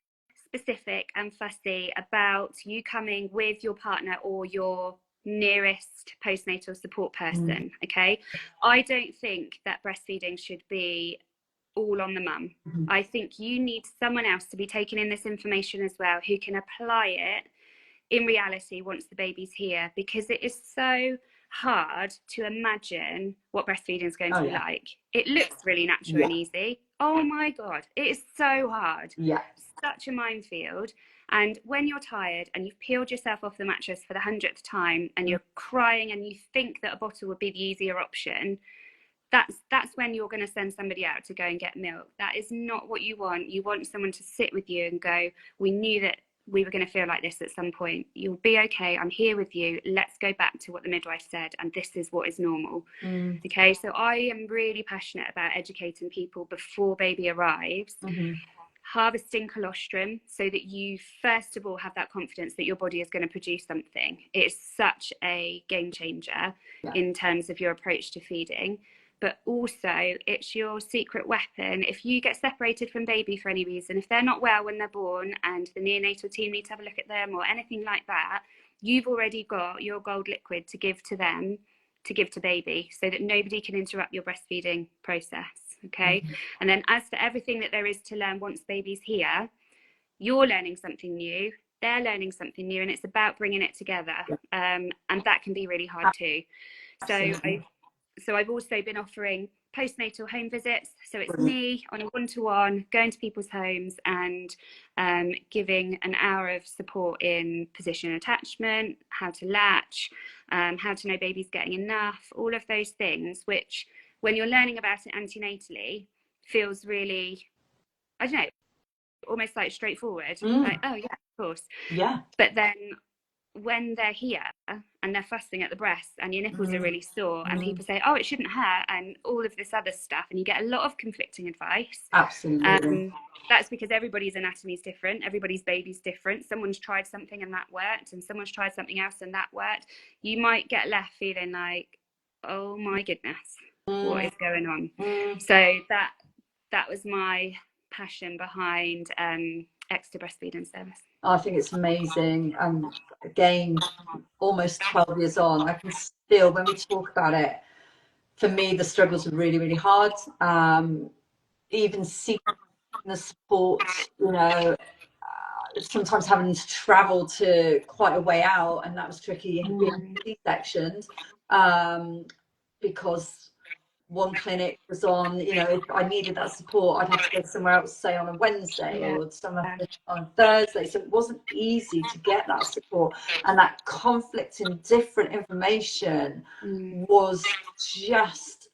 specific and fussy about you coming with your partner or your nearest postnatal support person, okay? I don't think that breastfeeding should be all on the mum. I think you need someone else to be taking in this information as well, who can apply it in reality once the baby's here, because it is so hard to imagine what breastfeeding is going to be like. It looks really natural and easy. Oh my God, it is so hard. Such a minefield. And when you're tired and you've peeled yourself off the mattress for the 100th time and you're crying and you think that a bottle would be the easier option, that's when you're going to send somebody out to go and get milk. That is not what you want. You want someone to sit with you and go, we knew that we were going to feel like this at some point. You'll be okay. I'm here with you. Let's go back to what the midwife said, and this is what is normal. Okay, so I am really passionate about educating people before baby arrives, harvesting colostrum, so that you first of all have that confidence that your body is going to produce something. It's such a game changer in terms of your approach to feeding. But also it's your secret weapon. If you get separated from baby for any reason, if they're not well when they're born and the neonatal team need to have a look at them or anything like that, you've already got your gold liquid to give to them, to give to baby, so that nobody can interrupt your breastfeeding process, okay? And then as for everything that there is to learn once baby's here, you're learning something new, they're learning something new, and it's about bringing it together. And that can be really hard too. So I've also been offering postnatal home visits. So it's me on a one-to-one, going to people's homes and giving an hour of support in position attachment, how to latch, how to know baby's getting enough, all of those things, which when you're learning about it antenatally feels really, I don't know, almost like straightforward. Like, oh yeah, of course. But then when they're here and they're fussing at the breast and your nipples are really sore and people say, oh, it shouldn't hurt, and all of this other stuff, and you get a lot of conflicting advice. That's because everybody's anatomy is different, everybody's baby's different. Someone's tried something and that worked, and someone's tried something else and that worked. You might get left feeling like, oh my goodness, what is going on? So that was my passion behind extra breastfeeding service. I think it's amazing. Again, almost 12 years on, I can still, when we talk about it, for me, the struggles are really, really hard. Even seeking the support, you know, sometimes having to travel to quite a way out, and that was tricky in C-sections, because one clinic was on, you know, if I needed that support, I'd have to go somewhere else, say on a Wednesday or somewhere on Thursday. So it wasn't easy to get that support, and that conflict in different information was just,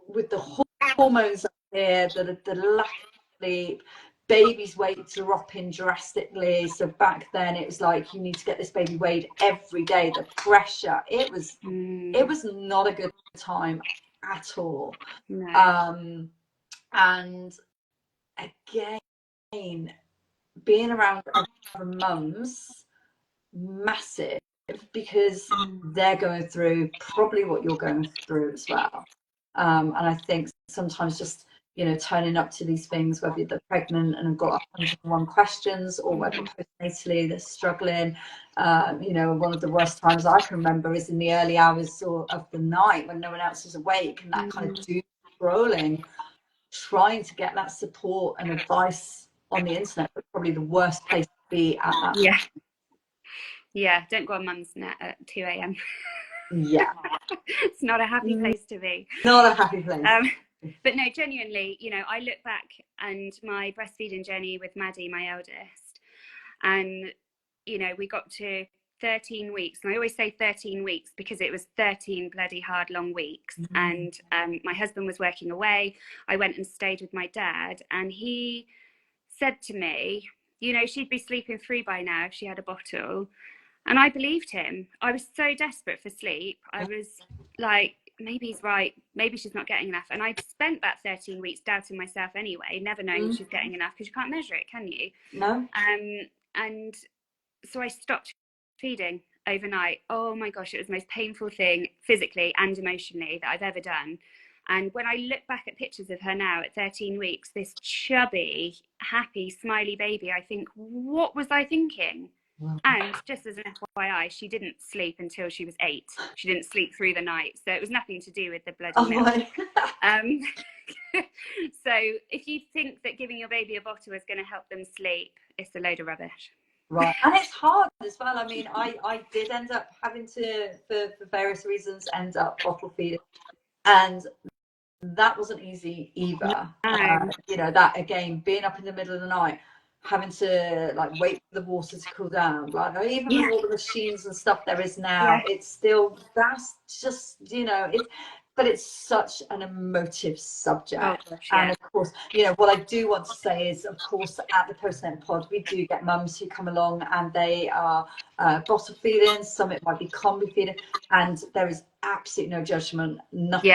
with the hormones up here, the lack of sleep, baby's weight dropping drastically. So back then it was like, you need to get this baby weighed every day, the pressure, it was not a good time at all. And again, being around other mums, massive, because they're going through probably what you're going through as well. And I think sometimes just, you know, turning up to these things, whether they're pregnant and have got 101 questions, or whether postnatally they're struggling. You know, one of the worst times I can remember is in the early hours of the night when no one else is awake, and that kind of doom scrolling, trying to get that support and advice on the internet, but probably the worst place to be at that time. Yeah, don't go on mum's net at 2 a.m. Yeah. It's not a happy place to be. Not a happy place. But no, genuinely, you know, I look back and my breastfeeding journey with Maddie, my eldest, and, you know, we got to 13 weeks. And I always say 13 weeks because it was 13 bloody hard, long weeks. And my husband was working away. I went and stayed with my dad, and he said to me, you know, she'd be sleeping through by now if she had a bottle. And I believed him. I was so desperate for sleep. I was like, maybe he's right. Maybe she's not getting enough. And I'd spent that 13 weeks doubting myself anyway, never knowing she's getting enough, because you can't measure it, can you? No. And so I stopped feeding overnight. Oh my gosh, it was the most painful thing physically and emotionally that I've ever done. And when I look back at pictures of her now at 13 weeks, this chubby, happy, smiley baby, I think, what was I thinking? And just as an FYI, she didn't sleep until she was 8. She didn't sleep through the night. So it was nothing to do with the bloody milk. So if you think that giving your baby a bottle is going to help them sleep, it's a load of rubbish. Right. And it's hard as well. I mean, I did end up having to, for various reasons, end up bottle feeding. And that wasn't easy either. You know, that again, being up in the middle of the night, having to like wait for the water to cool down, like even with all the machines and stuff there is now, it's still, that's just, you know, but it's such an emotive subject. And of course, you know, what I do want to say is, of course, at the Postnatal Pod, we do get mums who come along and they are bottle feeding, some it might be combi feeding, and there is absolutely no judgment, nothing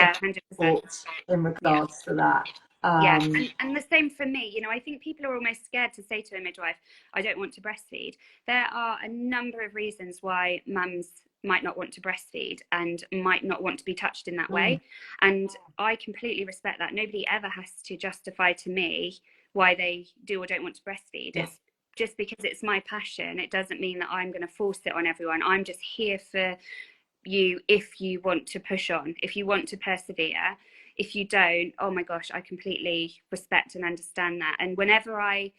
in regards to that. And the same for me. You know, I think people are almost scared to say to a midwife, I don't want to breastfeed. There are a number of reasons why mums might not want to breastfeed and might not want to be touched in that way. And I completely respect that. Nobody ever has to justify to me why they do or don't want to breastfeed. It's just because it's my passion. It doesn't mean that I'm going to force it on everyone. I'm just here for you if you want to push on, if you want to persevere. If you don't, oh my gosh, I completely respect and understand that. And whenever I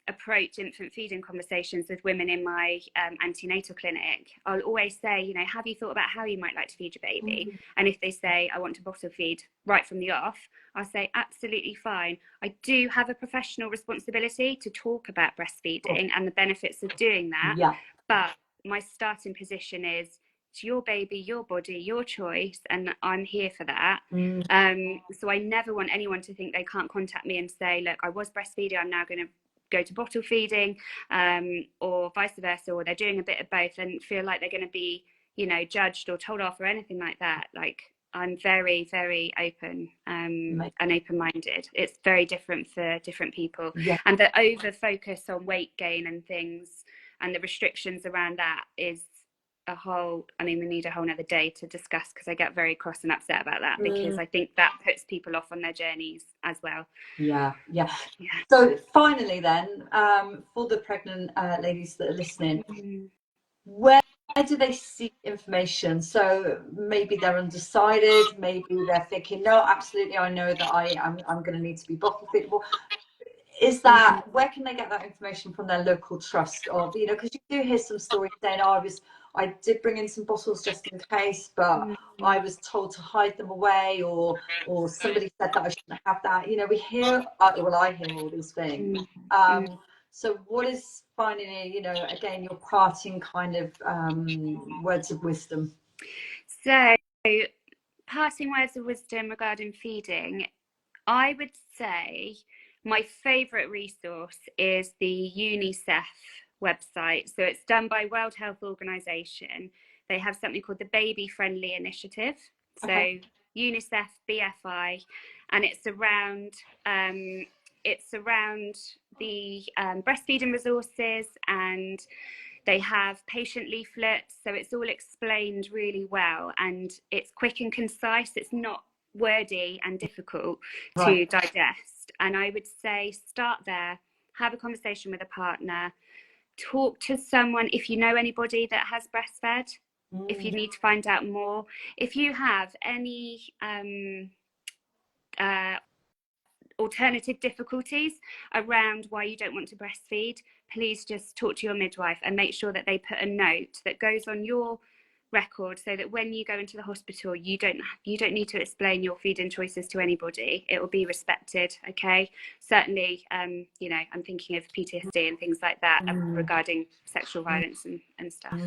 approach infant feeding conversations with women in my antenatal clinic, I'll always say, you know, have you thought about how you might like to feed your baby? And if they say, I want to bottle feed right from the off, I'll say, absolutely fine. I do have a professional responsibility to talk about breastfeeding and the benefits of doing that. But my starting position is, it's your baby, your body, your choice, and I'm here for that. So I never want anyone to think they can't contact me and say, look, I was breastfeeding, I'm now going to go to bottle feeding, or vice versa, or they're doing a bit of both and feel like they're going to be, you know, judged or told off or anything like that. Like, I'm very, very open and open-minded. It's very different for different people. And the over focus on weight gain and things and the restrictions around that is a whole, I mean, we need a whole nother day to discuss, because I get very cross and upset about that, because I think that puts people off on their journeys as well. So finally then, for the pregnant ladies that are listening, where do they seek information? So maybe they're undecided, maybe they're thinking, no, absolutely, I know that I'm going to need to be bottle feedable. Is that, where can they get that information from their local trust? Or, you know, because you do hear some stories saying, oh, I did bring in some bottles just in case, but I was told to hide them away, or somebody said that I shouldn't have that. You know, we hear, well, I hear all these things. So what is finally, you know, again, your parting kind of words of wisdom? So parting words of wisdom regarding feeding, I would say my favourite resource is the UNICEF website. So it's done by World Health Organization. They have something called the Baby Friendly Initiative. So UNICEF BFI, and it's around the breastfeeding resources, and they have patient leaflets. So it's all explained really well, and it's quick and concise. It's not wordy and difficult to Right. digest. And I would say start there, have a conversation with a partner, talk to someone if you know anybody that has breastfed, if you need to find out more. If you have any alternative difficulties around why you don't want to breastfeed, please just talk to your midwife and make sure that they put a note that goes on your record, so that when you go into the hospital, you don't need to explain your feeding choices to anybody. It will be respected. Okay, certainly you know, I'm thinking of PTSD and things like that regarding sexual violence and stuff.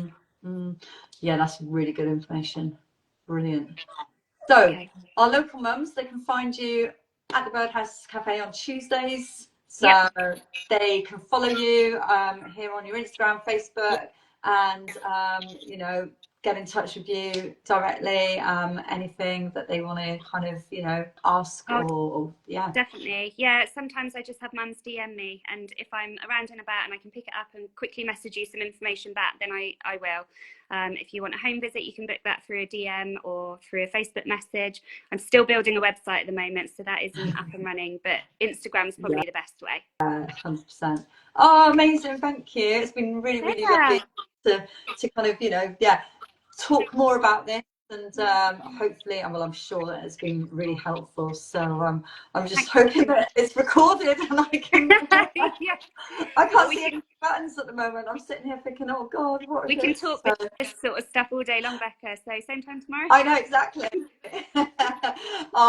Yeah, that's really good information. Brilliant. So our local mums, they can find you at the Birdhouse Cafe on Tuesdays, so they can follow you here on your Instagram, Facebook, and you know, get in touch with you directly, anything that they want to kind of, you know, ask. Or yeah, definitely. Yeah, sometimes I just have mums DM me, and if I'm around and about and I can pick it up and quickly message you some information back, then I will. If you want a home visit, you can book that through a DM or through a Facebook message. I'm still building a website at the moment, so that isn't up and running, but Instagram's probably the best way. 100%. Oh, amazing. Thank you. It's been really, really lovely to kind of, you know, talk more about this, and hopefully, well, I'm sure that it's been really helpful. So I'm just hoping that it's recorded and I can. I can't see any buttons at the moment. I'm sitting here thinking, oh God, what? We can talk this sort of stuff all day long, Becca. So same time tomorrow. I know, exactly.